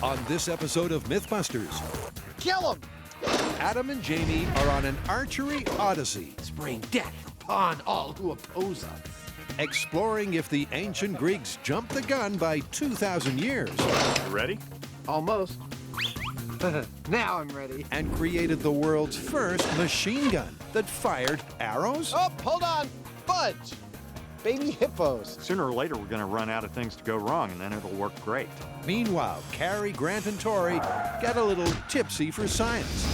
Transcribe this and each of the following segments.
On this episode of MythBusters, Kill him! Adam and Jamie are on an archery odyssey, Spraying death upon all who oppose us. exploring if the ancient Greeks jumped the gun by 2,000 years You ready? Almost. Now I'm ready. and created the world's first machine gun that fired arrows. Oh, hold on. Fudge. Baby hippos. Sooner or later, we're going to run out of things to go wrong, and then it'll work great. Meanwhile, Carrie, Grant, and Tori get a little tipsy for science.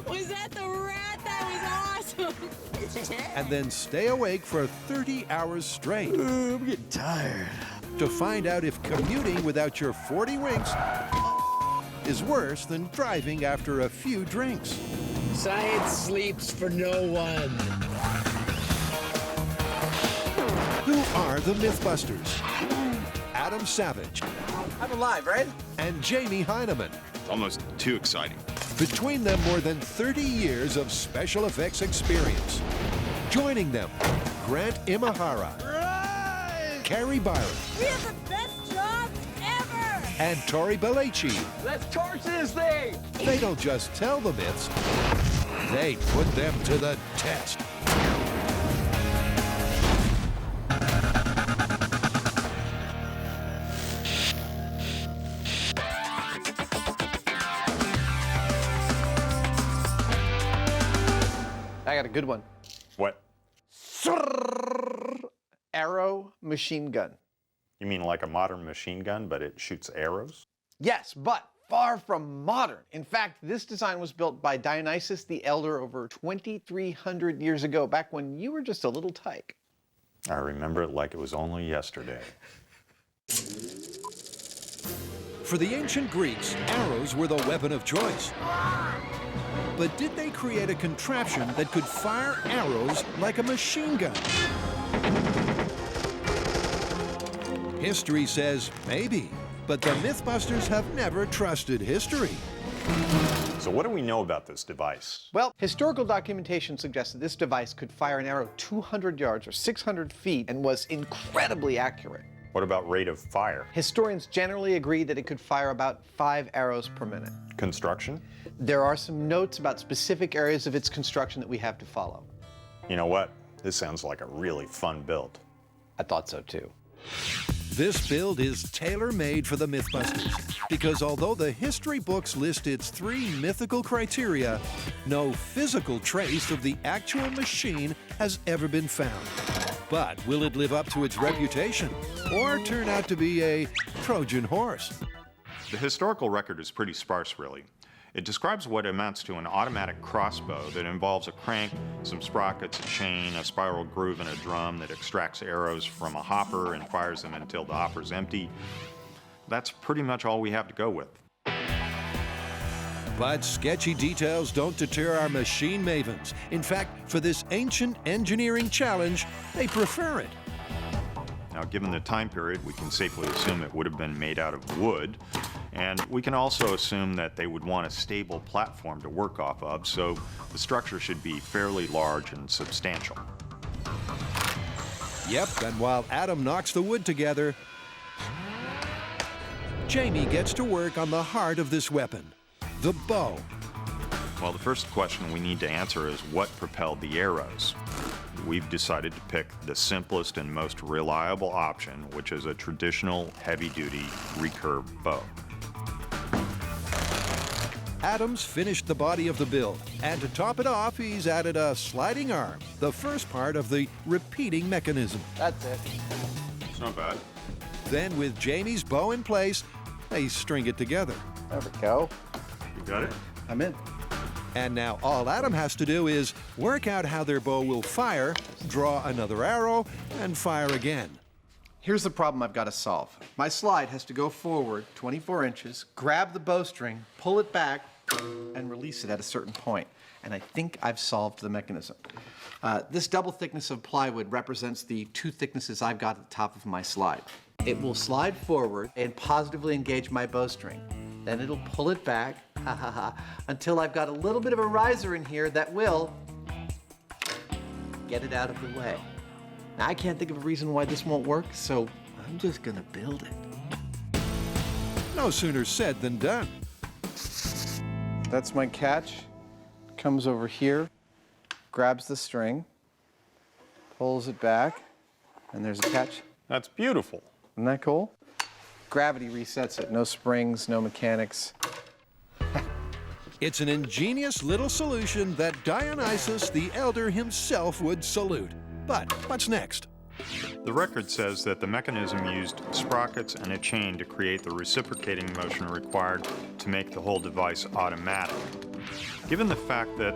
Was that the rat? That was awesome. And then stay awake for 30 hours straight I'm getting tired. to find out if commuting without your 40 winks is worse than driving after a few drinks. Science sleeps for no one. Who are the MythBusters? Adam Savage I'm alive, right? and Jamie Heineman. It's almost too exciting. Between them, more than 30 years of special effects experience. Joining them, Grant Imahara, Carrie Byron, We have the best job ever. and Tori Belleci. Let's torch this thing! They don't just tell the myths, they put them to the test. I got a good one. What? Arrow machine gun. You mean like a modern machine gun, but it shoots arrows? Yes, but far from modern. In fact, this design was built by Dionysus the Elder over 2,300 years ago, back when you were just a little tyke. I remember it like it was only yesterday. For the ancient Greeks, arrows were the weapon of choice. But did they create a contraption that could fire arrows like a machine gun? History says maybe, but the MythBusters have never trusted history. So what do we know about this device? Well, historical documentation suggests that this device could fire an arrow 200 yards or 600 feet and was incredibly accurate. What about rate of fire? Historians generally agree that it could fire about 5 arrows per minute. Construction? There are some notes about specific areas of its construction that we have to follow. You know what? This sounds like a really fun build. I thought so too. This build is tailor-made for the MythBusters because although the history books list its 3 mythical criteria, no physical trace of the actual machine has ever been found. But will it live up to its reputation or turn out to be a Trojan horse? The historical record is pretty sparse, really. It describes what amounts to an automatic crossbow that involves a crank, some sprockets, a chain, a spiral groove, and a drum that extracts arrows from a hopper and fires them until the hopper's empty. That's pretty much all we have to go with. But sketchy details don't deter our machine mavens. In fact, for this ancient engineering challenge, they prefer it. Now, given the time period, we can safely assume it would have been made out of wood, and we can also assume that they would want a stable platform to work off of, so the structure should be fairly large and substantial. Yep, and while Adam knocks the wood together, Jamie gets to work on the heart of this weapon, the bow. Well, the first question we need to answer is what propelled the arrows? We've decided to pick the simplest and most reliable option, which is a traditional heavy-duty recurve bow. Adam's finished the body of the build, and to top it off, he's added a sliding arm, the first part of the repeating mechanism. That's it. It's not bad. Then, with Jamie's bow in place, they string it together. There we go. You got it? I'm in. And now all Adam has to do is work out how their bow will fire, draw another arrow, and fire again. Here's the problem I've got to solve. My slide has to go forward 24 inches, grab the bowstring, pull it back, and release it at a certain point. And I think I've solved the mechanism. This double thickness of plywood represents the 2 thicknesses I've got at the top of my slide. It will slide forward and positively engage my bowstring. Then it'll pull it back, until I've got a little bit of a riser in here that will get it out of the way. Now, I can't think of a reason why this won't work, so I'm just gonna build it. No sooner said than done. That's my catch. Comes over here, grabs the string, pulls it back, and there's a catch. That's beautiful. Isn't that cool? Gravity resets it. No springs, no mechanics. It's an ingenious little solution that Dionysus the Elder himself would salute. But what's next? The record says that the mechanism used sprockets and a chain to create the reciprocating motion required to make the whole device automatic. Given the fact that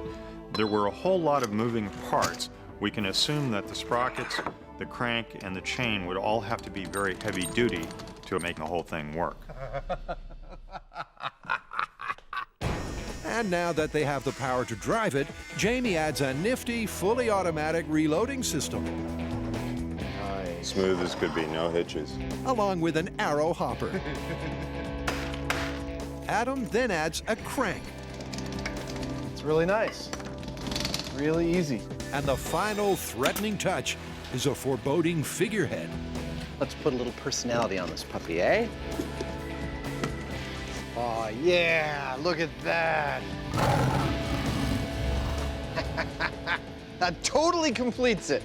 there were a whole lot of moving parts, we can assume that the sprockets, the crank, and the chain would all have to be very heavy duty to make the whole thing work. And now that they have the power to drive it, Jamie adds a nifty, fully automatic reloading system, Smooth as could be, no hitches. along with an arrow hopper. Adam then adds a crank, It's really nice. Really easy. and the final threatening touch is a foreboding figurehead. Let's put a little personality on this puppy, eh? Oh, yeah, look at that. That totally completes it.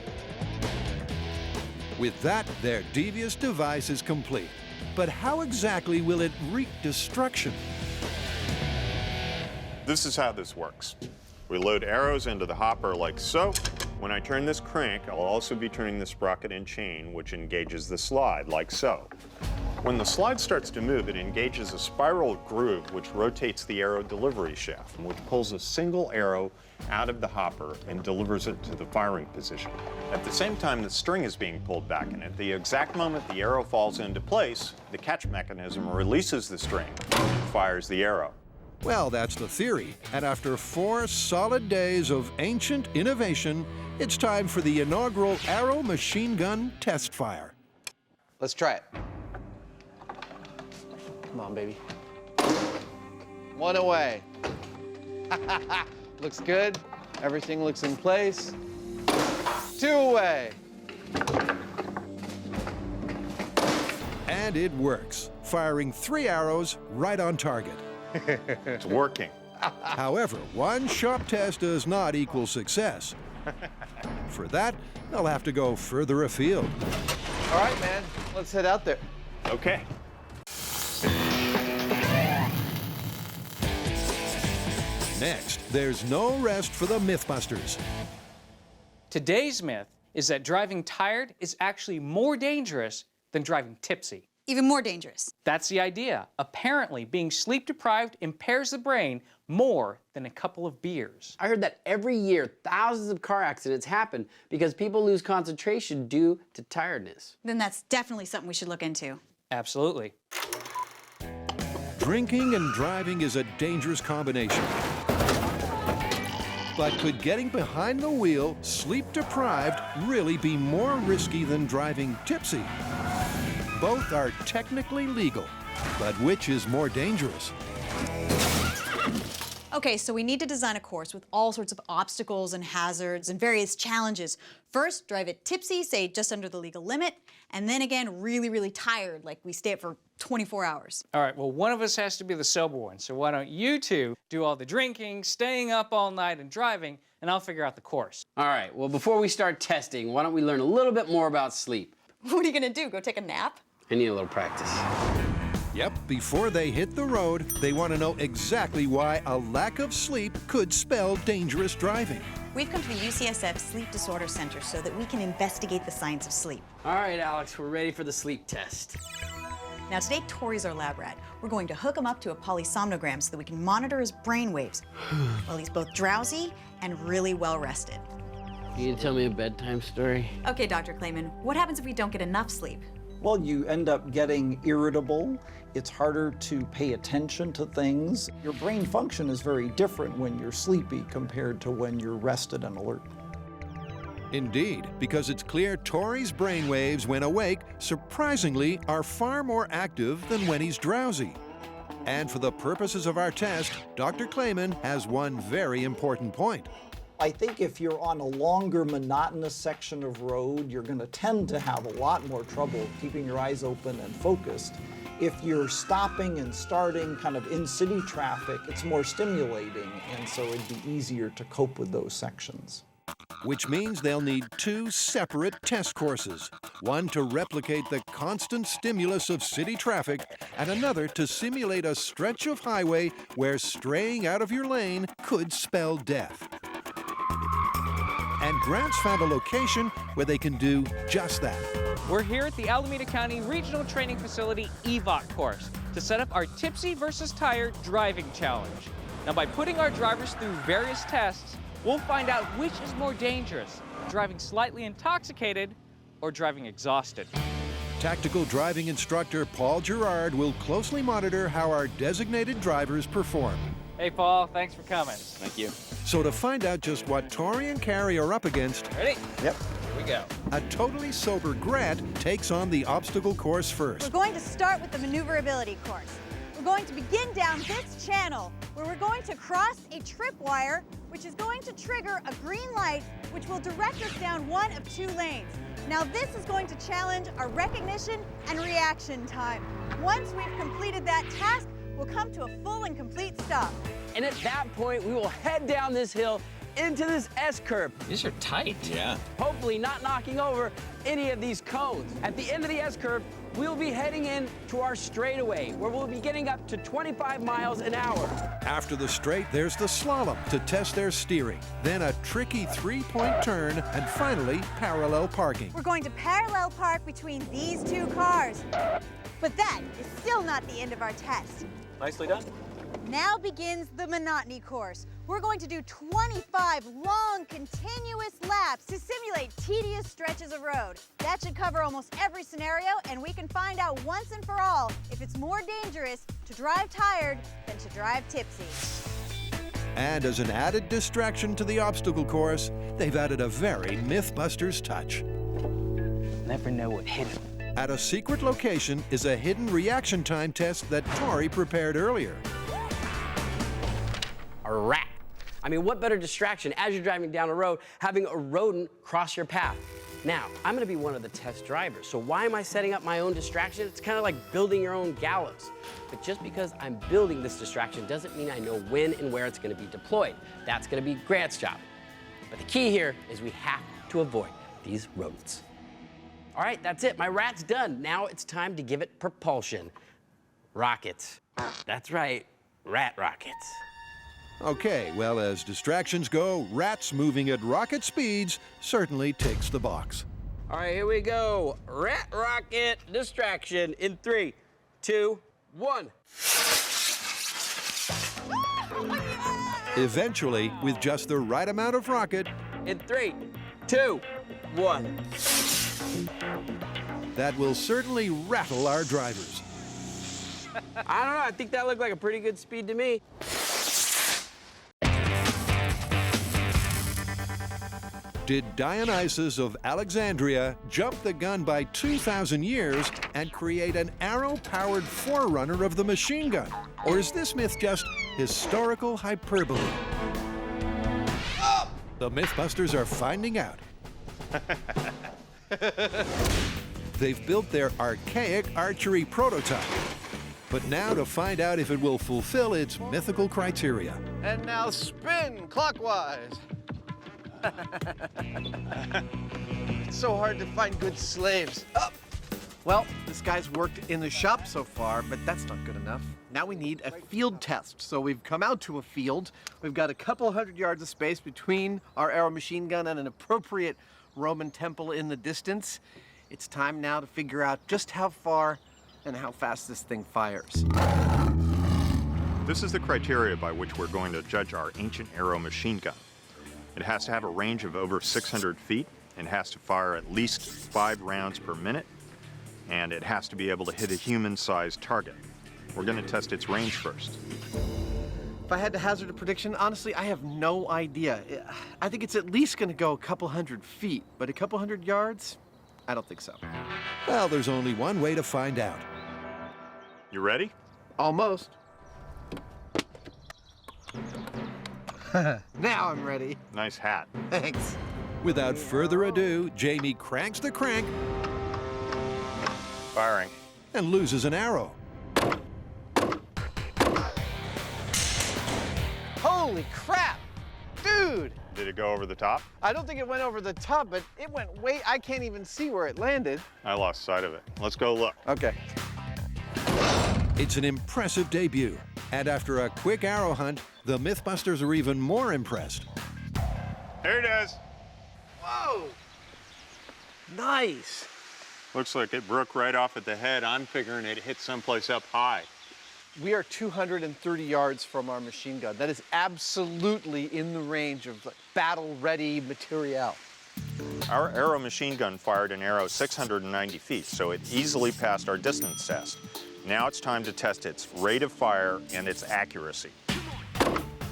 With that, their devious device is complete. But how exactly will it wreak destruction? This is how this works. We load arrows into the hopper like so. When I turn this crank, I'll also be turning the sprocket and chain, which engages the slide like so. When the slide starts to move, it engages a spiral groove which rotates the arrow delivery shaft, which pulls a single arrow out of the hopper and delivers it to the firing position. At the same time, the string is being pulled back, and at the exact moment the arrow falls into place, the catch mechanism releases the string and fires the arrow. Well, that's the theory. And after 4 solid days of ancient innovation, it's time for the inaugural Arrow machine gun test fire. Let's try it. Come on, baby. 1 away. Looks good. Everything looks in place. 2 away. And it works, firing 3 arrows right on target. It's working. However, one sharp test does not equal success. For that, they'll have to go further afield. All right, man. Let's head out there. Okay. Next, there's no rest for the MythBusters. Today's myth is that driving tired is actually more dangerous than driving tipsy. Even more dangerous. That's the idea. Apparently, being sleep deprived impairs the brain more than a couple of beers. I heard that every year thousands of car accidents happen because people lose concentration due to tiredness. Then that's definitely something we should look into. Absolutely. Drinking and driving is a dangerous combination. But could getting behind the wheel, sleep deprived, really be more risky than driving tipsy? Both are technically legal, but which is more dangerous? Okay, so we need to design a course with all sorts of obstacles and hazards and various challenges. First, drive it tipsy, say just under the legal limit, and then again, really, really tired, like we stay up for 24 hours. All right, well, one of us has to be the sober one, so why don't you two do all the drinking, staying up all night, and driving, and I'll figure out the course. All right, well, before we start testing, why don't we learn a little bit more about sleep? What are you gonna do, go take a nap? I need a little practice. Yep, before they hit the road, they want to know exactly why a lack of sleep could spell dangerous driving. We've come to the UCSF Sleep Disorder Center so that we can investigate the science of sleep. All right, Alex, we're ready for the sleep test. Now today, Tori's our lab rat. We're going to hook him up to a polysomnogram so that we can monitor his brain waves while he's both drowsy and really well rested. Can you tell me a bedtime story? Okay, Dr. Clayman, what happens if we don't get enough sleep? Well, you end up getting irritable. It's harder to pay attention to things. Your brain function is very different when you're sleepy compared to when you're rested and alert. Indeed, because it's clear Tori's brainwaves when awake, surprisingly, are far more active than when he's drowsy. And for the purposes of our test, Dr. Clayman has one very important point. I think if you're on a longer, monotonous section of road, you're going to tend to have a lot more trouble keeping your eyes open and focused. If you're stopping and starting kind of in city traffic, it's more stimulating, and so it'd be easier to cope with those sections. Which means they'll need 2 separate test courses. One to replicate the constant stimulus of city traffic, and another to simulate a stretch of highway where straying out of your lane could spell death. And Grant's found a location where they can do just that. We're here at the Alameda County Regional Training Facility EVOC course to set up our tipsy versus tired driving challenge. Now, by putting our drivers through various tests, we'll find out which is more dangerous, driving slightly intoxicated or driving exhausted. Tactical driving instructor Paul Gerard will closely monitor how our designated drivers perform. Hey, Paul, thanks for coming. Thank you. So to find out just what Tori and Carrie are up against, Ready? Yep. Here we go. a totally sober Grant takes on the obstacle course We're first. going to start with the maneuverability course. We're going to begin down this channel where we're going to cross a tripwire, which is going to trigger a green light, which will direct us down one of 2 lanes. Now this is going to challenge our recognition and reaction time. Once we've completed that task, we'll come to a full and complete stop. And at that point, we will head down this hill into this S-curve, These are tight. Yeah. hopefully not knocking over any of these cones. At the end of the S-curve, we'll be heading in to our straightaway, where we'll be getting up to 25 miles an hour. After the straight, there's the slalom to test their steering. Then a tricky 3-point turn, and finally, parallel parking. We're going to parallel park between these 2 cars. But that is still not the end of our test. Nicely done. Now begins the monotony course. We're going to do 25 long, continuous laps to simulate tedious stretches of road. That should cover almost every scenario, and we can find out once and for all if it's more dangerous to drive tired than to drive tipsy. And as an added distraction to the obstacle course, they've added a very MythBusters touch. Never know what hit him. At a secret location is a hidden reaction time test that Tori prepared earlier. A rat. I mean, what better distraction as you're driving down a road, having a rodent cross your path? Now, I'm gonna be one of the test drivers, so why am I setting up my own distraction? It's kind of like building your own gallows. But just because I'm building this distraction doesn't mean I know when and where it's gonna be deployed. That's gonna be Grant's job. But the key here is we have to avoid these rodents. All right, that's it, my rat's done. Now it's time to give it propulsion. Rockets. That's right, rat rockets. Okay, well, as distractions go, rats moving at rocket speeds certainly ticks the box. All right, here we go. Rat rocket distraction in 3, 2, 1. Eventually, with just the right amount of rocket, In 3, 2, 1. that will certainly rattle our drivers. I don't know, I think that looked like a pretty good speed to me. Did Dionysus of Alexandria jump the gun by 2,000 years and create an arrow-powered forerunner of the machine gun? Or is this myth just historical hyperbole? The MythBusters are finding out. They've built their archaic archery prototype. But now to find out if it will fulfill its mythical criteria. And now spin clockwise. It's so hard to find good slaves. Up. Well, this guy's worked in the shop so far, but that's not good enough. Now we need a field test. So we've come out to a field. We've got a couple 100 yards of space between our arrow machine gun and an appropriate Roman temple in the distance. It's time now to figure out just how far and how fast this thing fires. This is the criteria by which we're going to judge our ancient arrow machine gun. It has to have a range of over 600 feet, and has to fire at least 5 rounds per minute, and it has to be able to hit a human-sized target. We're going to test its range first. If I had to hazard a prediction, honestly, I have no idea. I think it's at least going to go a couple 100 feet, but a couple 100 yards? I don't think so. Well, there's only one way to find out. You ready? Almost. Now I'm ready. Nice hat. Thanks. Without further ado, Jamie cranks the crank Firing. and loses an arrow. Holy crap! Dude! Did it go over the top? I don't think it went over the top, but it went way, I can't even see where it landed. I lost sight of it. Let's go look. Okay. It's an impressive debut. And after a quick arrow hunt, the MythBusters are even more impressed. Here it is. Whoa! Nice. Looks like it broke right off at the head. I'm figuring it hit someplace up high. We are 230 yards from our machine gun. That is absolutely in the range of battle-ready material. Our arrow machine gun fired an arrow 690 feet, so it easily passed our distance test. Now it's time to test its rate of fire and its accuracy.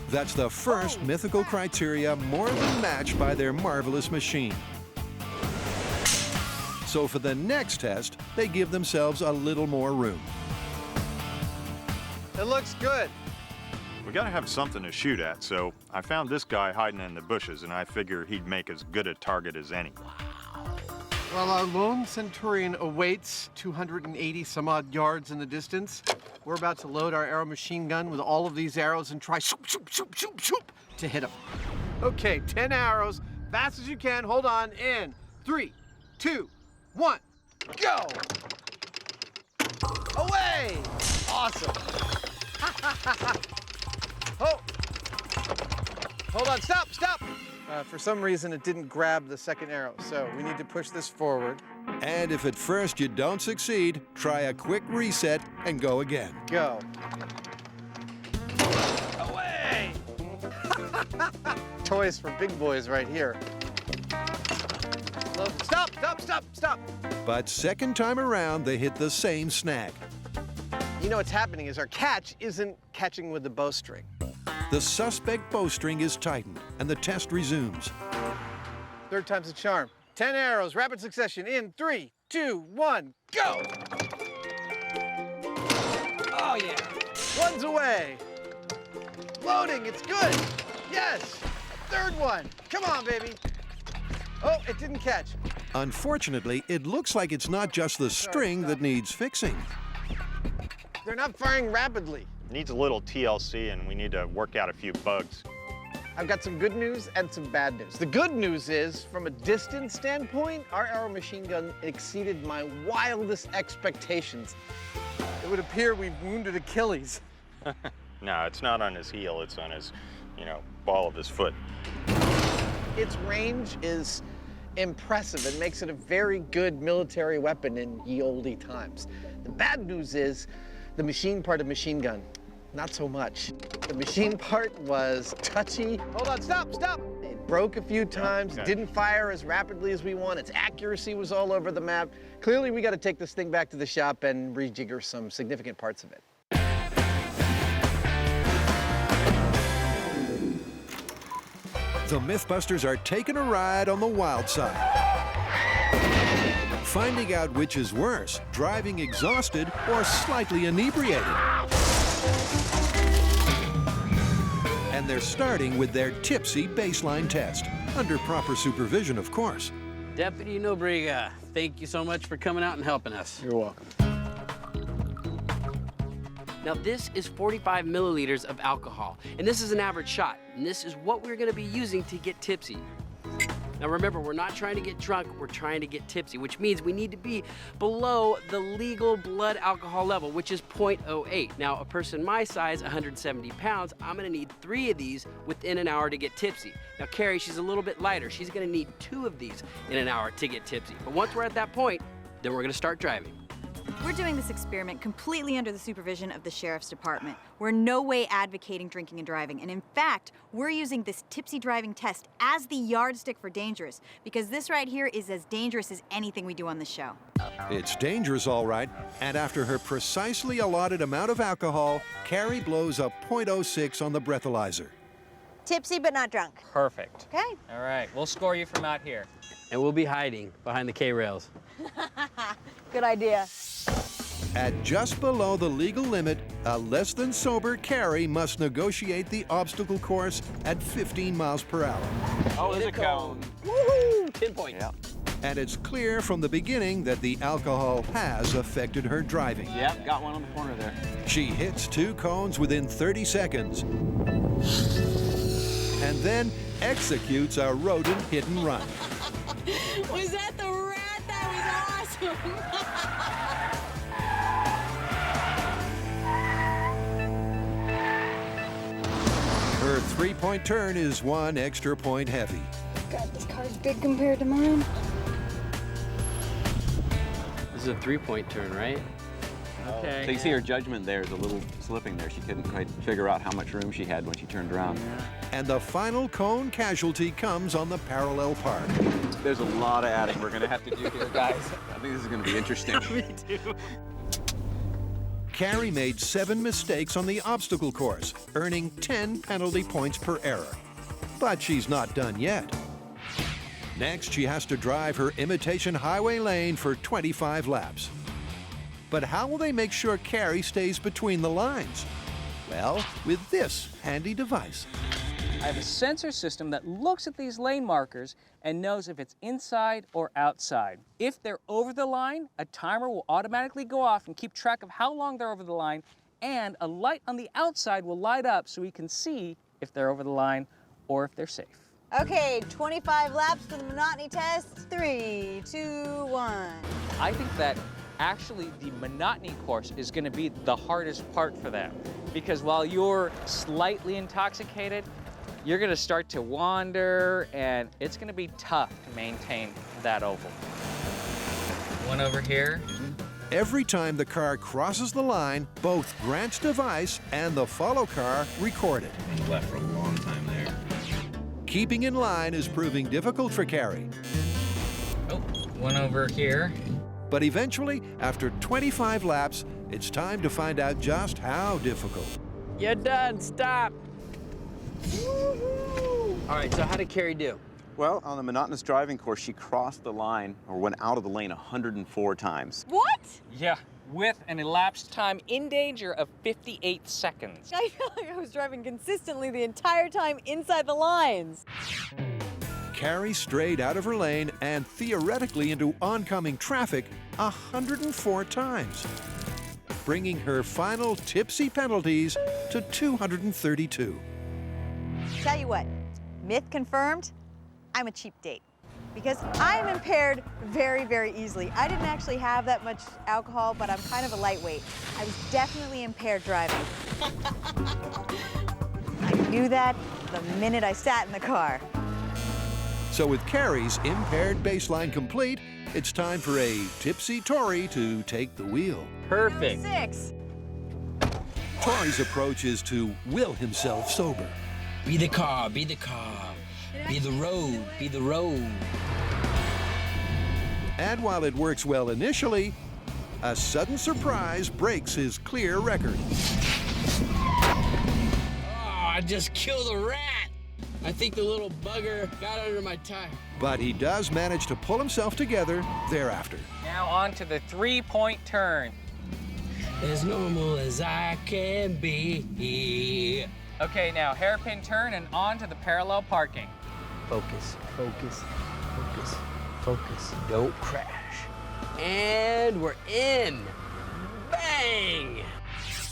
That's the first mythical criteria more than matched by their marvelous machine. So for the next test, they give themselves a little more room. It looks good. We gotta have something to shoot at, so I found this guy hiding in the bushes, and I figure he'd make as good a target as any. Well, our lone Centurion awaits 280 some odd yards in the distance. We're about to load our arrow machine gun with all of these arrows and try shoop, shoop, shoop, shoop, shoop to hit him. Okay, 10 arrows, fast as you can. Hold on, in 3, 2, 1, go! Away! Awesome. Oh! Hold on, stop, stop! For some reason, it didn't grab the second arrow, so we need to push this forward. And if at first you don't succeed, try a quick reset and go again. Go. Away! Toys for big boys right here. Stop, stop, stop, stop! But second time around, they hit the same snag. You know what's happening is our catch isn't catching with the bowstring. The suspect bowstring is tightened, and the test resumes. Third time's a charm. 10 arrows, rapid succession, in 3, 2, 1, go! Oh, yeah. One's away. Loading, it's good. Yes. Third one. Come on, baby. Oh, it didn't catch. Unfortunately, it looks like it's not just the string that needs fixing. They're not firing rapidly. Needs a little TLC, and we need to work out a few bugs. I've got some good news and some bad news. The good news is, from a distance standpoint, our arrow machine gun exceeded my wildest expectations. It would appear we've wounded Achilles. No, it's not on his heel, it's on his, ball of his foot. Its range is impressive and makes it a very good military weapon in ye olde times. The bad news is the machine part of machine gun. Not so much. The machine part was touchy. Hold on, stop, stop! It broke a few times, Okay. didn't fire as rapidly as we want. Its accuracy was all over the map. Clearly, we got to take this thing back to the shop and rejigger some significant parts of it. The MythBusters are taking a ride on the wild side. Finding out which is worse, driving exhausted or slightly inebriated. And they're starting with their tipsy baseline test, under proper supervision, of course. Deputy Nobrega, thank you so much for coming out and helping us. You're welcome. Now this is 45 milliliters of alcohol, and this is an average shot, and this is what we're gonna be using to get tipsy. Now remember, we're not trying to get drunk, we're trying to get tipsy, which means we need to be below the legal blood alcohol level, which is 0.08. Now a person my size, 170 pounds, I'm gonna need 3 of these within an hour to get tipsy. Now Carrie, she's a little bit lighter, she's gonna need 2 of these in an hour to get tipsy. But once we're at that point, then we're gonna start driving. We're doing this experiment completely under the supervision of the Sheriff's Department. We're in no way advocating drinking and driving, and in fact, we're using this tipsy driving test as the yardstick for dangerous, because this right here is as dangerous as anything we do on the show. It's dangerous, all right, and after her precisely allotted amount of alcohol, Carrie blows a .06 on the breathalyzer. Tipsy but not drunk. Perfect. Okay. All right, we'll score you from out here. And we'll be hiding behind the K-rails. Good idea. At just below the legal limit, a less than sober Carrie must negotiate the obstacle course at 15 miles per hour. Oh, there's a cone. Woohoo! 10 points. And it's clear from the beginning that the alcohol has affected her driving. Yep, got one on the corner there. She hits 2 cones within 30 seconds. and then executes a rodent hit and run. Was that the rat? That was awesome. Her three-point turn is 1 extra point heavy. God, this car's big compared to mine. This is a 3-point turn, right? Okay. So you see her judgment there is a little slipping there. She couldn't quite figure out how much room she had when she turned around. And the final cone casualty comes on the parallel park. There's a lot of adding we're going to have to do here, guys. I think this is going to be interesting. Me too. Carrie made 7 mistakes on the obstacle course, earning 10 penalty points per error. But she's not done yet. Next, she has to drive her imitation highway lane for 25 laps. But how will they make sure Carrie stays between the lines? Well, with this handy device. I have a sensor system that looks at these lane markers and knows if it's inside or outside. If they're over the line, a timer will automatically go off and keep track of how long they're over the line, and a light on the outside will light up so we can see if they're over the line or if they're safe. Okay, 25 laps for the monotony test. 3, 2, 1. I think that actually the monotony course is going to be the hardest part for them, because while you're slightly intoxicated, you're going to start to wander, and it's going to be tough to maintain that oval. One over here. Every time the car crosses the line, both Grant's device and the follow car record it. He left for a long time there. Keeping in line is proving difficult for Carrie. Oh, one over here. But eventually, after 25 laps, it's time to find out just how difficult. You're done. Stop. All right, so how did Carrie do? Well, on the monotonous driving course, she crossed the line or went out of the lane 104 times. What? Yeah, with an elapsed time in danger of 58 seconds. I feel like I was driving consistently the entire time inside the lines. Carrie strayed out of her lane and theoretically into oncoming traffic 104 times, bringing her final tipsy penalties to 232. Tell you what, myth confirmed, I'm a cheap date. Because I'm impaired very, very easily. I didn't actually have that much alcohol, but I'm kind of a lightweight. I was definitely impaired driving. I knew that the minute I sat in the car. So with Carrie's impaired baseline complete, it's time for a tipsy Tori to take the wheel. Perfect. 6. Tori's approach is to will himself sober. Be the car, be the car. Be the road, be the road. And while it works well initially, a sudden surprise breaks his clear record. Oh, I just killed a rat. I think the little bugger got under my tire. But he does manage to pull himself together thereafter. Now on to the 3-point turn. As normal as I can be. Okay, now hairpin turn and on to the parallel parking. Focus, focus, focus, focus. Don't crash. And we're in. Bang!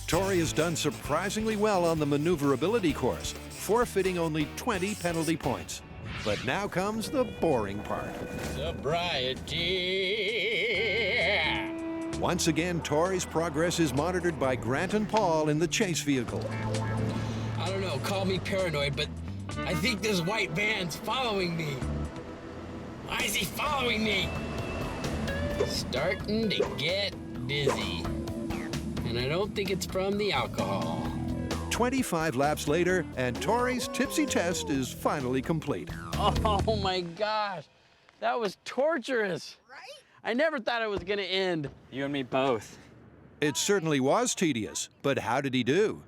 Tori has done surprisingly well on the maneuverability course, forfeiting only 20 penalty points. But now comes the boring part. Sobriety. Once again, Tori's progress is monitored by Grant and Paul in the chase vehicle. I don't know, call me paranoid, but I think this white van's following me. Why is he following me? Starting to get dizzy. And I don't think it's from the alcohol. 25 laps later, and Tori's tipsy test is finally complete. Oh my gosh, that was torturous. Right? I never thought it was gonna end. You and me both. It certainly was tedious, but how did he do?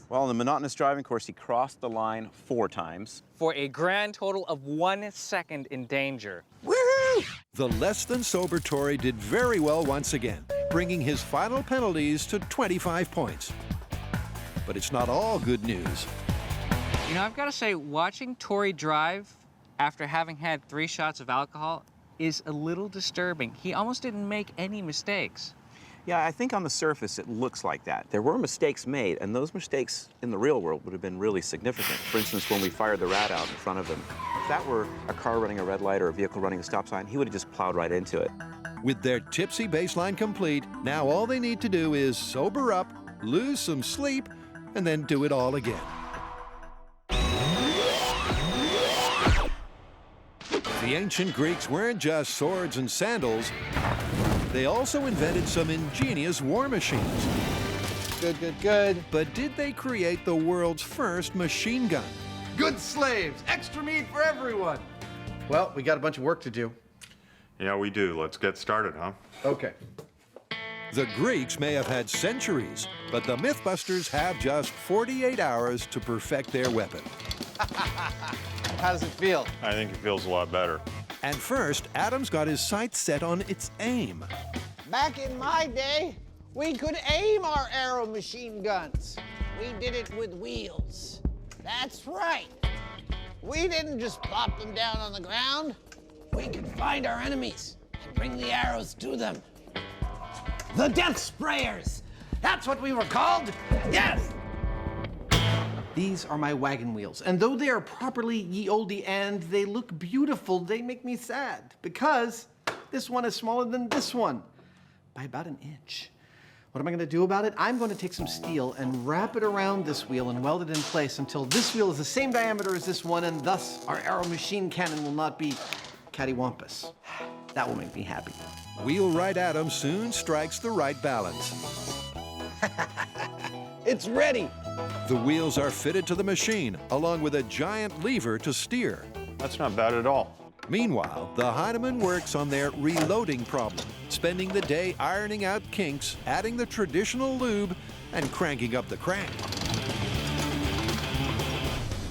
Well, on the monotonous driving course, he crossed the line 4 times. For a grand total of 1 second in danger. Woohoo! The less than sober Tori did very well once again, bringing his final penalties to 25 points. But it's not all good news. You know, I've got to say, watching Tori drive after having had 3 shots of alcohol is a little disturbing. He almost didn't make any mistakes. Yeah, I think on the surface it looks like that. There were mistakes made, and those mistakes in the real world would have been really significant. For instance, when we fired the rat out in front of him, if that were a car running a red light or a vehicle running a stop sign, he would have just plowed right into it. With their tipsy baseline complete, now all they need to do is sober up, lose some sleep, and then do it all again. The ancient Greeks weren't just swords and sandals. They also invented some ingenious war machines. Good, good, good. But did they create the world's first machine gun? Good slaves, extra meat for everyone. Well, we got a bunch of work to do. Yeah, we do. Let's get started, huh? Okay. The Greeks may have had centuries, but the MythBusters have just 48 hours to perfect their weapon. How does it feel? I think it feels a lot better. And first, Adam's got his sights set on its aim. Back in my day, we could aim our arrow machine guns. We did it with wheels. That's right. We didn't just plop them down on the ground. We could find our enemies and bring the arrows to them. The death sprayers. That's what we were called. Yes! These are my wagon wheels, and though they are properly ye olde and they look beautiful, they make me sad because this one is smaller than this one by about an inch. What am I gonna do about it? I'm gonna take some steel and wrap it around this wheel and weld it in place until this wheel is the same diameter as this one, and thus our arrow machine cannon will not be cattywampus. That will make me happy. Wheelwright Adam soon strikes the right balance. It's ready. The wheels are fitted to the machine, along with a giant lever to steer. That's not bad at all. Meanwhile, the Heinemann works on their reloading problem, spending the day ironing out kinks, adding the traditional lube, and cranking up the crank.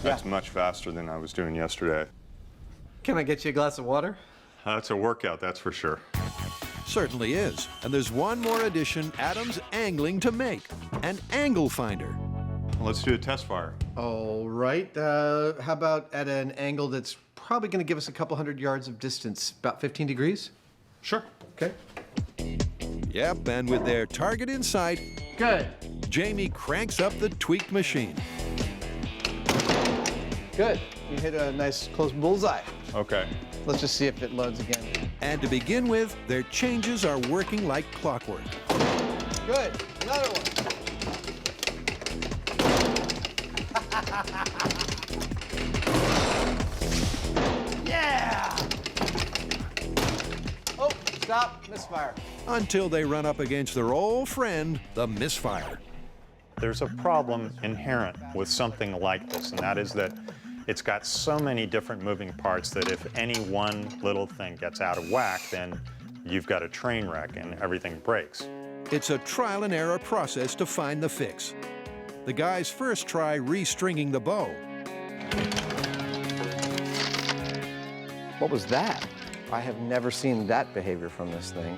That's much faster than I was doing yesterday. Can I get you a glass of water? That's a workout, that's for sure. Certainly is. And there's one more addition Adam's angling to make, an angle finder. Let's do a test fire. All right. How about at an angle that's probably going to give us a couple hundred yards of distance, about 15 degrees? Sure. Okay. Yep, and with their target in sight, Good. Jamie cranks up the tweaked machine. Good. You hit a nice close bullseye. Okay. Let's just see if it loads again. And to begin with, their changes are working like clockwork. Good. Another one. Yeah! Oh, stop. Misfire. Until they run up against their old friend, the misfire. There's a problem inherent with something like this, and that is that it's got so many different moving parts that if any one little thing gets out of whack, then you've got a train wreck and everything breaks. It's a trial and error process to find the fix. The guys first try restringing the bow. What was that? I have never seen that behavior from this thing.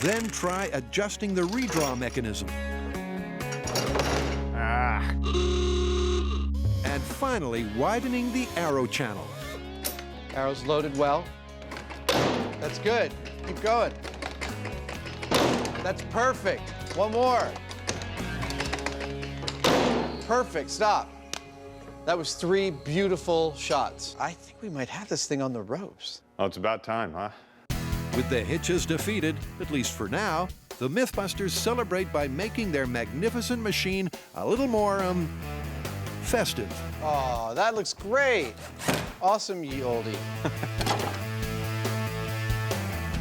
Then try adjusting the redraw mechanism. And finally, widening the arrow channel. Arrow's loaded well. That's good. Keep going. That's perfect. One more. Perfect. Stop. That was 3 beautiful shots. I think we might have this thing on the ropes. Oh, it's about time, huh? With the hitches defeated, at least for now, the MythBusters celebrate by making their magnificent machine a little more, festive. Oh, that looks great. Awesome, ye oldie.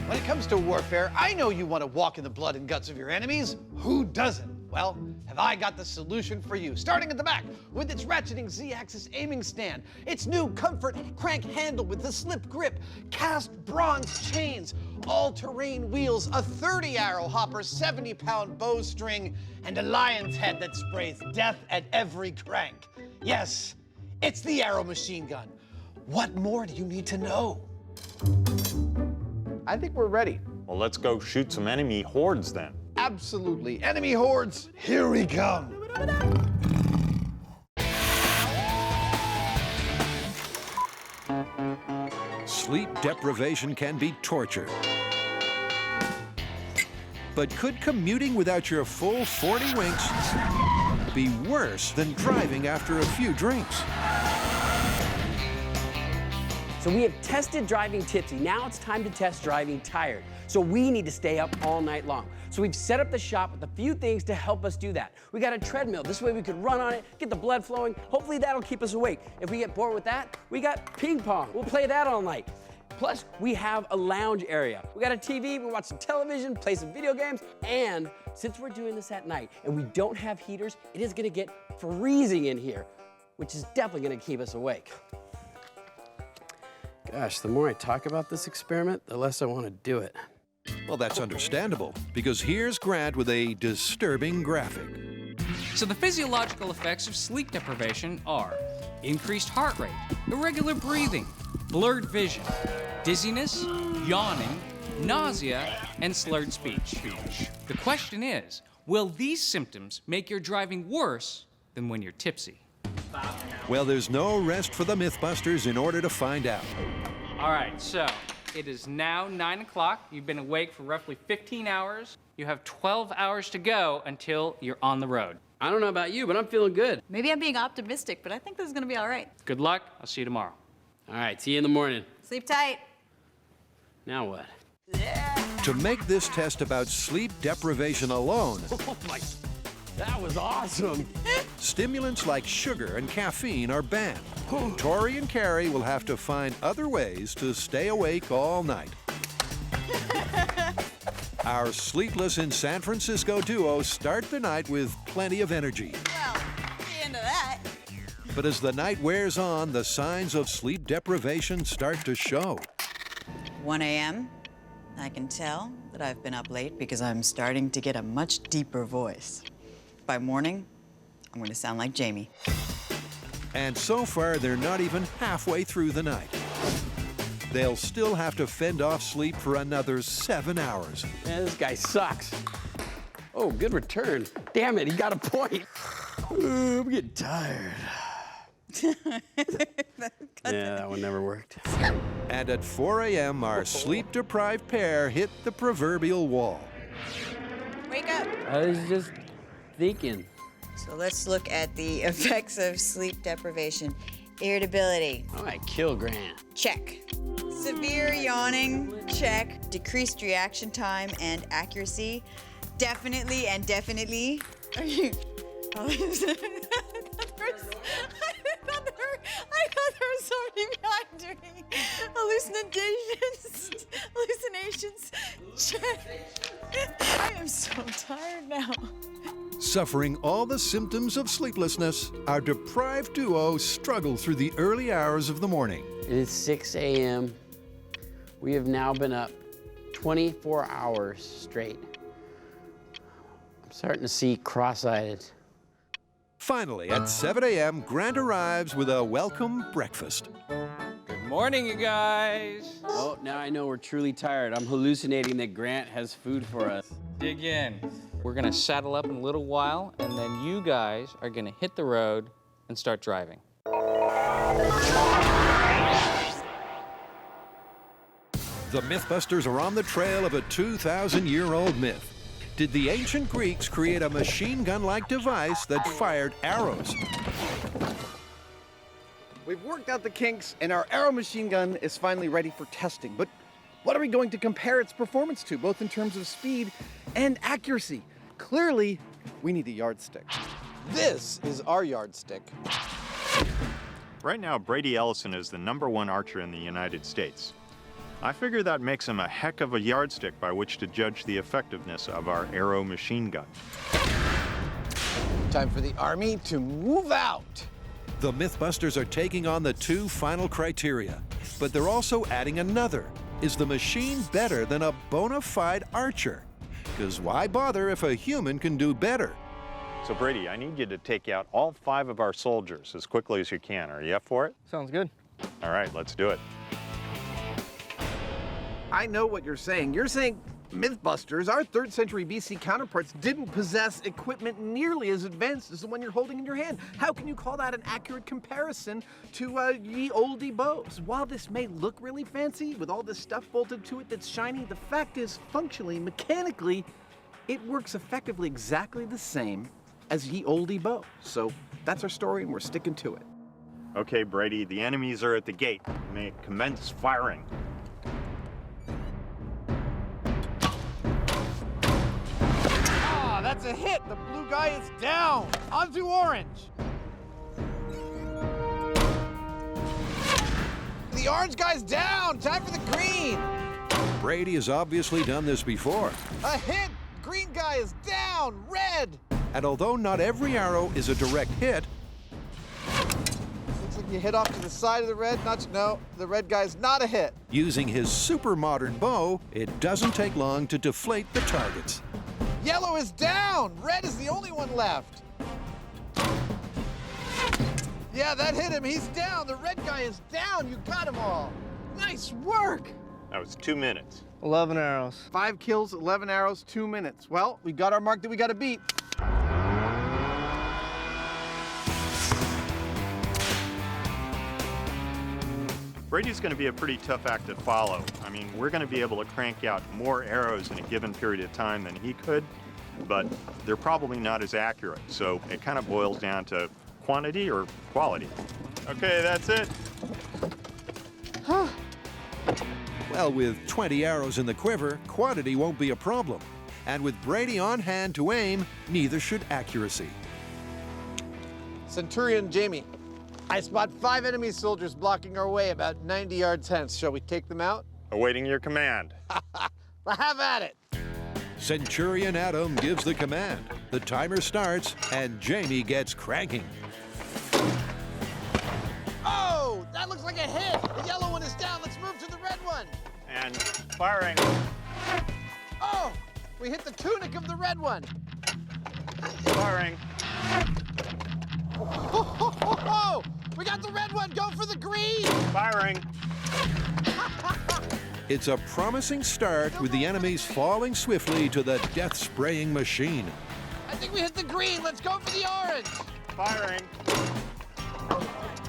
When it comes to warfare, I know you want to walk in the blood and guts of your enemies. Who doesn't? Well, have I got the solution for you. Starting at the back with its ratcheting Z-axis aiming stand, its new comfort crank handle with the slip grip, cast bronze chains, all-terrain wheels, a 30-arrow hopper, 70-pound bowstring, and a lion's head that sprays death at every crank. Yes, it's the arrow machine gun. What more do you need to know? I think we're ready. Well, let's go shoot some enemy hordes then. Absolutely. Enemy hordes, here we come. Sleep deprivation can be torture. But could commuting without your full 40 winks be worse than driving after a few drinks? So we have tested driving tipsy. Now it's time to test driving tired. So we need to stay up all night long. So we've set up the shop with a few things to help us do that. We got a treadmill. This way we could run on it, get the blood flowing. Hopefully that'll keep us awake. If we get bored with that, we got ping pong. We'll play that all night. Plus, we have a lounge area. We got a TV, we watch some television, play some video games, and since we're doing this at night and we don't have heaters, it is gonna get freezing in here, which is definitely gonna keep us awake. Gosh, the more I talk about this experiment, the less I want to do it. Well, that's understandable, because here's Grant with a disturbing graphic. So the physiological effects of sleep deprivation are increased heart rate, irregular breathing, blurred vision, dizziness, yawning, nausea, and slurred speech. The question is, will these symptoms make your driving worse than when you're tipsy? Well, there's no rest for the Mythbusters in order to find out. All right, so it is now 9 o'clock. You've been awake for roughly 15 hours. You have 12 hours to go until you're on the road. I don't know about you, but I'm feeling good. Maybe I'm being optimistic, but I think this is gonna be all right. Good luck. I'll see you tomorrow. All right, see you in the morning. Sleep tight. Now what? To make this test about sleep deprivation alone, Oh my, that was awesome. stimulants like sugar and caffeine are banned. Tori and Carrie will have to find other ways to stay awake all night. Our sleepless in San Francisco duo start the night with plenty of energy. Well, the end of that. But as the night wears on, the signs of sleep deprivation start to show. 1 a.m. I can tell that I've been up late because I'm starting to get a much deeper voice. By morning, I'm going to sound like Jamie. And so far, they're not even halfway through the night. They'll still have to fend off sleep for another 7 hours. Man, this guy sucks. Oh, good return. Damn it, he got a point. I'm getting tired. Yeah, that one never worked. And at 4 a.m., our sleep-deprived pair hit the proverbial wall. Wake up. I was just thinking. So let's look at the effects of sleep deprivation. Irritability, I might kill Grant. check. Severe yawning, check. Decreased reaction time and accuracy, definitely and definitely. Are you? I thought there was somebody behind me. Hallucinations, check. I am so tired now. Suffering all the symptoms of sleeplessness, our deprived duo struggle through the early hours of the morning. It is 6 a.m. We have now been up 24 hours straight. I'm starting to see cross-eyed. Finally, at 7 a.m., Grant arrives with a welcome breakfast. Good morning, you guys. Oh, now I know we're truly tired. I'm hallucinating that Grant has food for us. Dig in. We're gonna saddle up in a little while, and then you guys are gonna hit the road and start driving. The Mythbusters are on the trail of a 2,000-year-old myth. Did the ancient Greeks create a machine gun-like device that fired arrows? We've worked out the kinks, and our arrow machine gun is finally ready for testing. But what are we going to compare its performance to, both in terms of speed and accuracy? Clearly, we need a yardstick. This is our yardstick. Right now, Brady Ellison is the #1 archer in the United States. I figure that makes him a heck of a yardstick by which to judge the effectiveness of our arrow machine gun. Time for the Army to move out. The Mythbusters are taking on the 2 final criteria, but they're also adding another. Is the machine better than a bona fide archer? Because why bother if a human can do better? So Brady, I need you to take out all 5 of our soldiers as quickly as you can. Are you up for it? Sounds good. All right, let's do it. I know what you're saying. You're saying Mythbusters, our 3rd century BC counterparts, didn't possess equipment nearly as advanced as the one you're holding in your hand. How can you call that an accurate comparison to ye oldie bows? While this may look really fancy with all this stuff bolted to it that's shiny, the fact is, functionally, mechanically, It works effectively exactly the same as ye olde bow. So that's our story, and we're sticking to it. Okay, Brady, the enemies are at the gate. You may commence firing. Ah, that's a hit. The blue guy is down. Onto orange. The orange guy's down. Time for the green. Brady has obviously done this before. A hit. Green guy is down. Red. And although not every arrow is a direct hit, Looks like you hit off to the side of the red. No, the red guy's not a hit. using his super modern bow, it doesn't take long to deflate the targets. Yellow is down. Red is the only one left. Yeah, that hit him. He's down. The red guy is down. You got them all. Nice work. That was 2 minutes. 11 arrows. 5 kills, 11 arrows, 2 minutes. Well, we got our mark that we got to beat. Brady's going to be a pretty tough act to follow. I mean, we're going to be able to crank out more arrows in a given period of time than he could, but they're probably not as accurate. So it kind of boils down to quantity or quality. Okay, that's it. Well, with 20 arrows in the quiver, quantity won't be a problem. And with Brady on hand to aim, neither should accuracy. Centurion Jamie, I spot 5 enemy soldiers blocking our way about 90 yards hence. Shall we take them out? Awaiting your command. Have at it. Centurion Adam gives the command. The timer starts, and Jamie gets cranking. Oh, that looks like a hit. The yellow one is down. Let's move to the red one. And firing. Oh, we hit the tunic of the red one. Firing. Oh, we got the red one. Go for the green. Firing. It's a promising start with the enemies falling swiftly to the death-spraying machine. I think we hit the green. Let's go for the orange. Firing.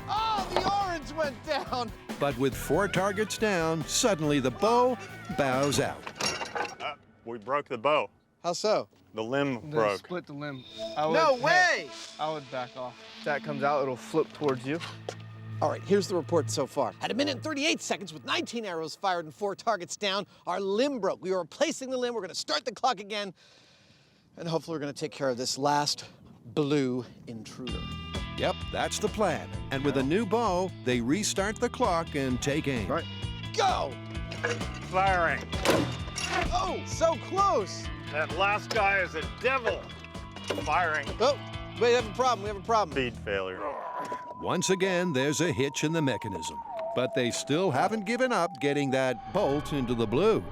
Oh, the orange went down. But with 4 targets down, suddenly the bow bows out. We broke the bow. How so? The limb They broke. split the limb. No way! I would back off. If that comes out, it'll flip towards you. All right, here's the report so far. At 1 minute and 38 seconds with 19 arrows fired and 4 targets down, our limb broke. We are replacing the limb. We're going to start the clock again. And hopefully we're going to take care of this last blue intruder. Yep, that's the plan. And with a new bow, they restart the clock and take aim. Right. Go! Firing. Oh, so close! That last guy is a devil. Firing. Oh, wait, we have a problem. We have a problem. Speed failure. Once again, there's a hitch in the mechanism. But they still haven't given up getting that bolt into the blue.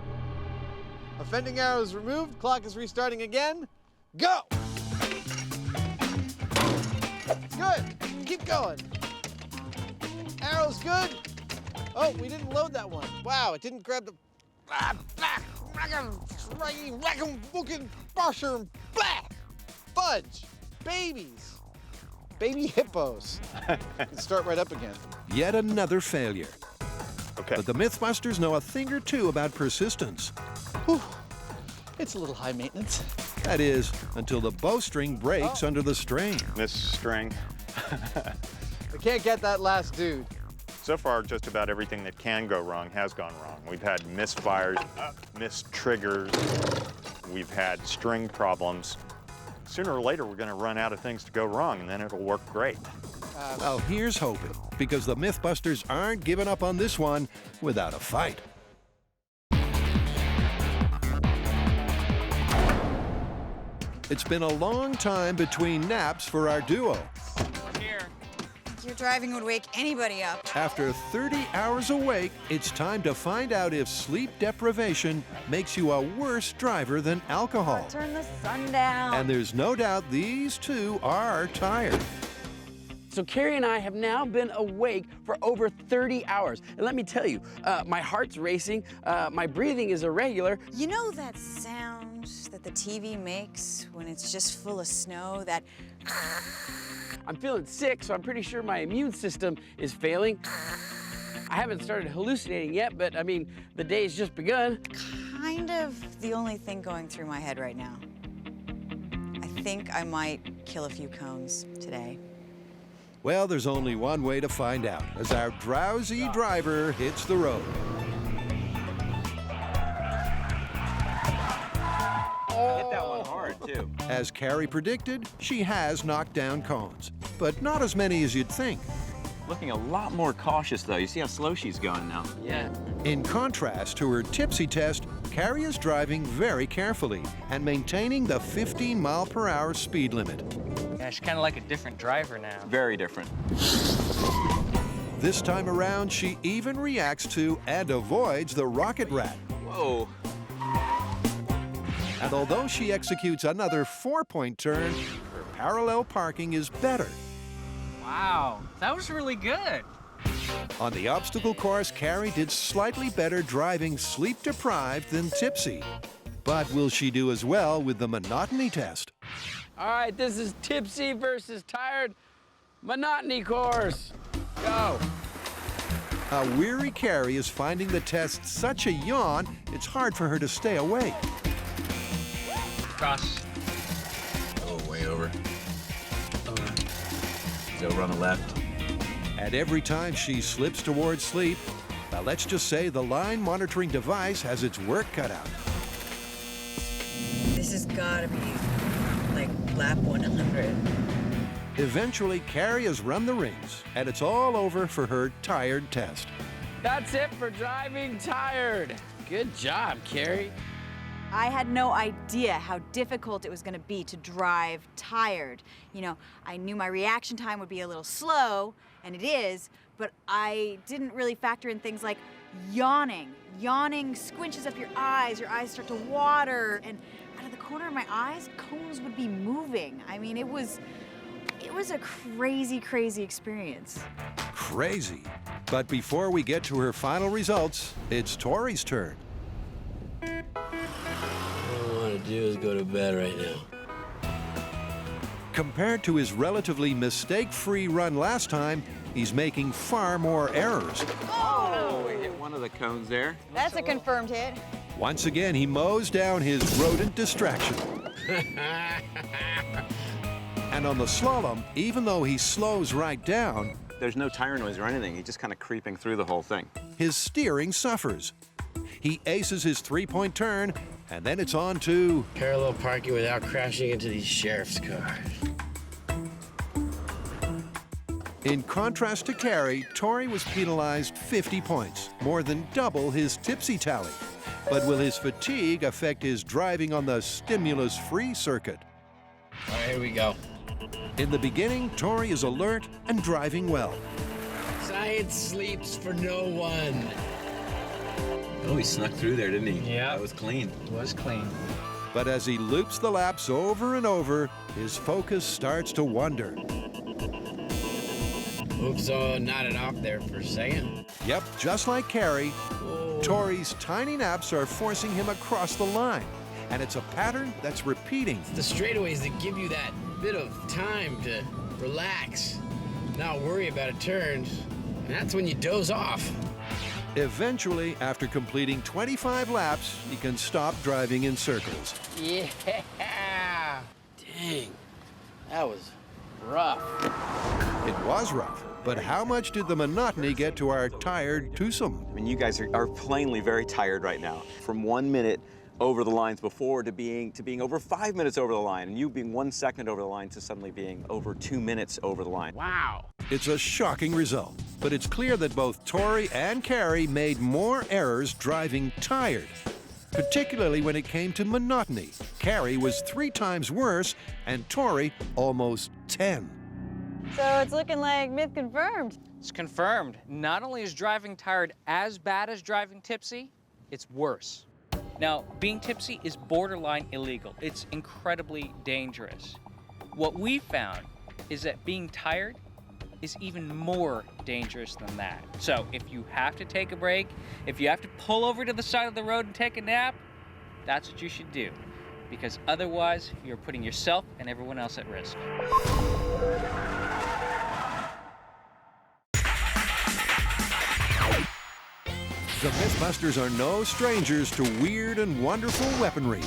Offending arrows removed. Clock is restarting again. Go! Good. Keep going. Arrows good. Oh, we didn't load that one. Wow, it didn't grab the... Fudge. Babies. Baby hippos. Let's start right up again. Yet another failure. Okay. But the MythBusters know a thing or two about persistence. Whew. It's a little high maintenance. That is, until the bowstring breaks under the strain. Miss string. We can't get that last dude. So far, just about everything that can go wrong has gone wrong. We've had misfires, missed triggers, we've had string problems. Sooner or later, we're going to run out of things to go wrong, and then it'll work great. Well, here's hoping, because the MythBusters aren't giving up on this one without a fight. It's been a long time between naps for our duo. Your driving would wake anybody up. After 30 hours awake, it's time to find out if sleep deprivation makes you a worse driver than alcohol. Turn the sun down. And there's no doubt these two are tired. So Carrie and I have now been awake for over 30 hours. And let me tell you, my heart's racing, my breathing is irregular. You know that sound that the TV makes when it's just full of snow? That... I'm feeling sick, so I'm pretty sure my immune system is failing. I haven't started hallucinating yet, but I mean, the day's just begun. kind of the only thing going through my head right now. think I might kill a few cones today. Well, there's only one way to find out as our drowsy driver hits the road. Hit that one hard, too. As Carrie predicted, she has knocked down cones, but not as many as you'd think. Looking a lot more cautious, though. You see how slow she's going now? Yeah. In contrast to her tipsy test, Carrie is driving very carefully and maintaining the 15-mile-per-hour speed limit. Yeah, she's kind of like a different driver now. Very different. This time around, she even reacts to and avoids the rocket rat. Whoa. And although she executes another 4-point turn, her parallel parking is better. Wow, that was really good. On the obstacle course, Carrie did slightly better driving sleep-deprived than tipsy. But will she do as well with the monotony test? All right, this is tipsy versus tired monotony course. Go. A weary Carrie is finding the test such a yawn, it's hard for her to stay awake. Cross. Oh, way over. Over on the left. And every time she slips towards sleep, well, let's just say the line monitoring device has its work cut out. This has got to be like lap 100. Eventually, Carrie has run the rings, and it's all over for her tired test. That's it for driving tired. Good job, Carrie. I had no idea how difficult it was going to be to drive tired. You know, I knew my reaction time would be a little slow, and it is, but I didn't really factor in things like yawning. Yawning squinches up your eyes start to water, and out of the corner of my eyes, cones would be moving. I mean, it was a crazy, crazy experience. Crazy. But before we get to her final results, it's Tori's turn. All I want to do is go to bed right now. Compared to his relatively mistake-free run last time, he's making far more errors. Oh, we hit one of the cones there. That's a confirmed hit. Once again, he mows down his rodent distraction. And on the slalom, even though he slows right down, There's no tire noise or anything. He's just kind of creeping through the whole thing. his steering suffers. He aces his 3-point turn, and then it's on to Parallel parking without crashing into these sheriff's cars. In contrast to Carrie, Tori was penalized 50 points, more than double his tipsy tally. But will his fatigue affect his driving on the stimulus-free circuit? All right, here we go. In the beginning, Tori is alert and driving well. Science sleeps for no one. Oh, he snuck through there, didn't he? Yeah. That was clean. It was clean. But as he loops the laps over and over, his focus starts to wander. Oops, oh, nodded off there for a second. Yep, just like Carrie, Whoa. Tori's tiny naps are forcing him across the line. And it's a pattern that's repeating. The straightaways that give you that bit of time to relax, not worry about a turn, and that's when you doze off. Eventually, after completing 25 laps, he can stop driving in circles. Yeah! Dang, that was rough. It was rough, but how much did the monotony get to our tired twosome? I mean, you guys are plainly very tired right now. From 1 minute over the lines before to being over 5 minutes over the line, and you being 1 second over the line to suddenly being over 2 minutes over the line. Wow. It's a shocking result, but it's clear that both Tori and Carrie made more errors driving tired, particularly when it came to monotony. Carrie was 3 times worse, and Tori almost 10. So it's looking like myth confirmed. It's confirmed. Not only is driving tired as bad as driving tipsy, it's worse. Now, being tipsy is borderline illegal. It's incredibly dangerous. What we found is that being tired is even more dangerous than that. So if you have to take a break, if you have to pull over to the side of the road and take a nap, that's what you should do. Because otherwise, you're putting yourself and everyone else at risk. The MythBusters are no strangers to weird and wonderful weaponry.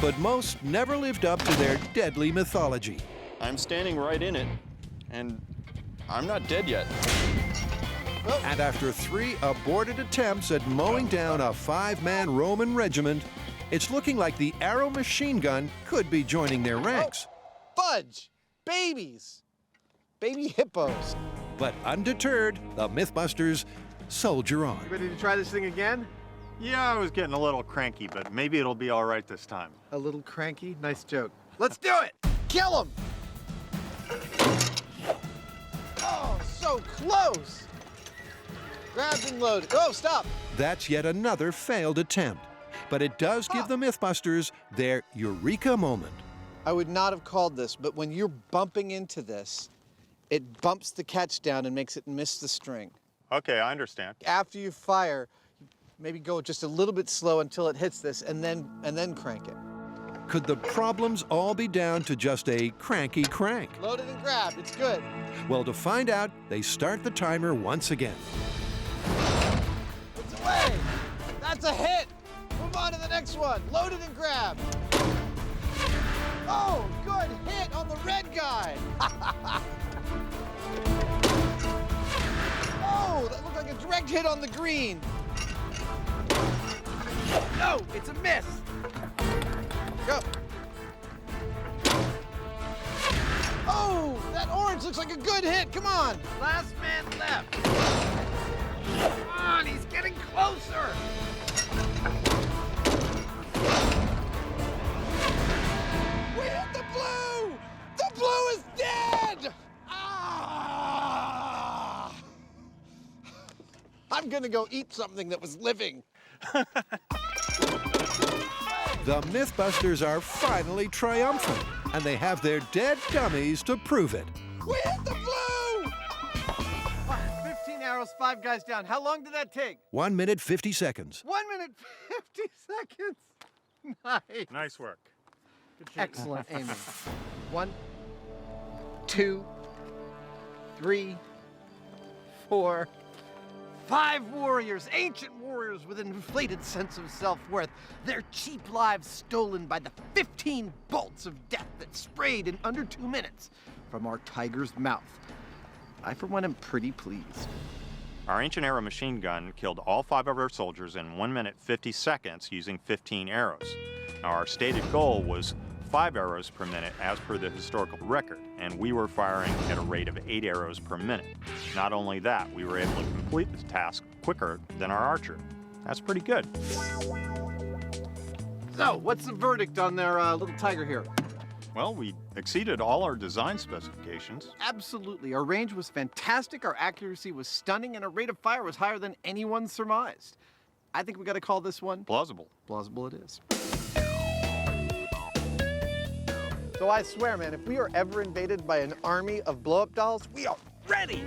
but most never lived up to their deadly mythology. I'm standing right in it, and I'm not dead yet. And after 3 aborted attempts at mowing down a 5-man Roman regiment, it's looking like the arrow machine gun could be joining their ranks. Fudge! Babies! Baby hippos. But undeterred, the MythBusters soldier on. Ready to try this thing again? Yeah, I was getting a little cranky, but maybe it'll be all right this time. A little cranky? Nice joke. Let's do it! Kill him! Oh, so close! Grabbed and loaded. Oh, stop! That's yet another failed attempt. But it does give the MythBusters their eureka moment. I would not have called this, but when you're bumping into this, it bumps the catch down and makes it miss the string. Okay, I understand. After you fire, maybe go just a little bit slow until it hits this, and then crank it. Could the problems all be down to just a cranky crank? Loaded and grabbed, it's good. Well, to find out, they start the timer once again. It's away! That's a hit! Move on to the next one. Loaded and grabbed. Oh, good hit on the red guy. Oh, that looked like a direct hit on the green. No, it's a miss. Go. Oh, that orange looks like a good hit. Come on. Last man left. Come on, he's getting closer. We hit the blue! The blue is dead! Ah! I'm gonna go eat something that was living. The MythBusters are finally triumphant, and they have their dead dummies to prove it. We hit the blue! 15 arrows, 5 guys down. How long did that take? 1 minute, 50 seconds. 1 minute, 50 seconds. Nice. Nice work. Excellent aiming. 1, 2, 3, 4, 5 warriors, ancient warriors with an inflated sense of self-worth. Their cheap lives stolen by the 15 bolts of death that sprayed in under 2 minutes from our tiger's mouth. I, for one, am pretty pleased. Our ancient arrow machine gun killed all 5 of our soldiers in 1 minute 50 seconds using 15 arrows. Now, our stated goal was 5 arrows per minute as per the historical record, and we were firing at a rate of 8 arrows per minute. Not only that, we were able to complete the task quicker than our archer. That's pretty good. So, what's the verdict on their little tiger here? Well, we exceeded all our design specifications. Absolutely. Our range was fantastic, our accuracy was stunning, and our rate of fire was higher than anyone surmised. I think we got to call this one plausible. Plausible it is. So I swear, man, if we are ever invaded by an army of blow-up dolls, we are ready!